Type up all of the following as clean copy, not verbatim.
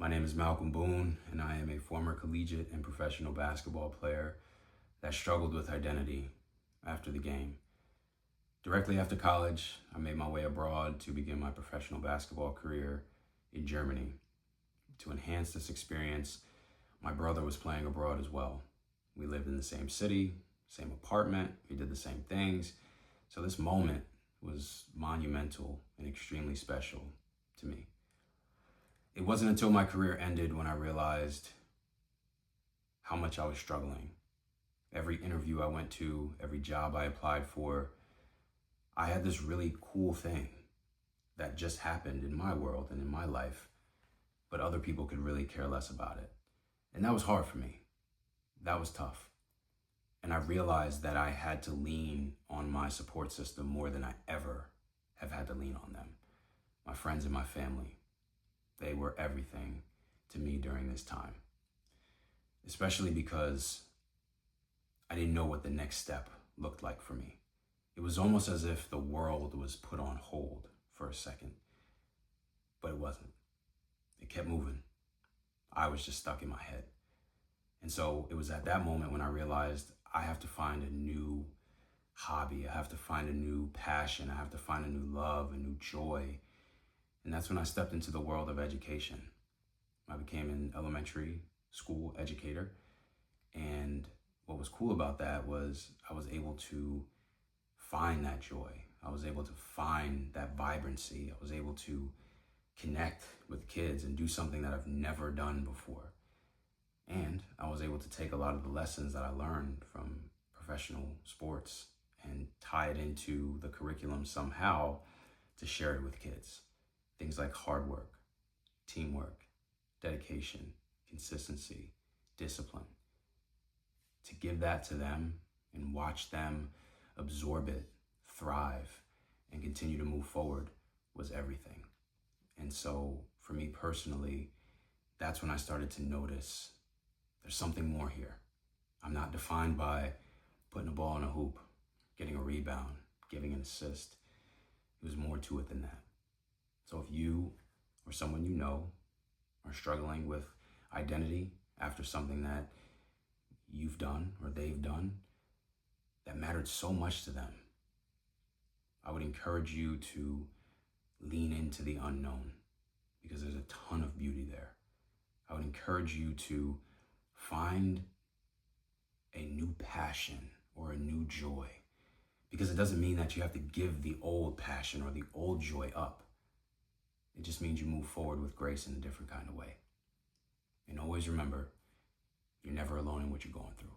My name is Malcolm Boone, and I am a former collegiate and professional basketball player that struggled with identity after the game. Directly after college, I made my way abroad to begin my professional basketball career in Germany. To enhance this experience, my brother was playing abroad as well. We lived in the same city, same apartment, we did the same things. So this moment was monumental and extremely special to me. It wasn't until my career ended when I realized how much I was struggling. Every interview I went to, every job I applied for, I had this really cool thing that just happened in my world and in my life, but other people could really care less about it. And that was hard for me. That was tough. And I realized that I had to lean on my support system more than I ever have had to lean on them. My friends and my family. They were everything to me during this time, especially because I didn't know what the next step looked like for me. It was almost as if the world was put on hold for a second, but it wasn't. It kept moving. I was just stuck in my head. And so it was at that moment when I realized I have to find a new hobby. I have to find a new passion. I have to find a new love, a new joy. And that's when I stepped into the world of education. I became an elementary school educator. And what was cool about that was I was able to find that joy. I was able to find that vibrancy. I was able to connect with kids and do something that I've never done before. And I was able to take a lot of the lessons that I learned from professional sports and tie it into the curriculum somehow to share it with kids. Things like hard work, teamwork, dedication, consistency, discipline. To give that to them and watch them absorb it, thrive, and continue to move forward was everything. And so for me personally, that's when I started to notice there's something more here. I'm not defined by putting a ball in a hoop, getting a rebound, giving an assist. It was more to it than that. So if you or someone you know are struggling with identity after something that you've done or they've done that mattered so much to them, I would encourage you to lean into the unknown because there's a ton of beauty there. I would encourage you to find a new passion or a new joy, because it doesn't mean that you have to give the old passion or the old joy up. It just means you move forward with grace in a different kind of way. And always remember, you're never alone in what you're going through.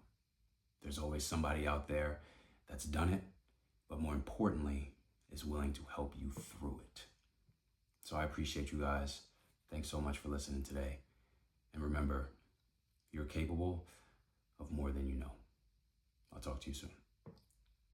There's always somebody out there that's done it, but more importantly, is willing to help you through it. So I appreciate you guys. Thanks so much for listening today. And remember, you're capable of more than you know. I'll talk to you soon.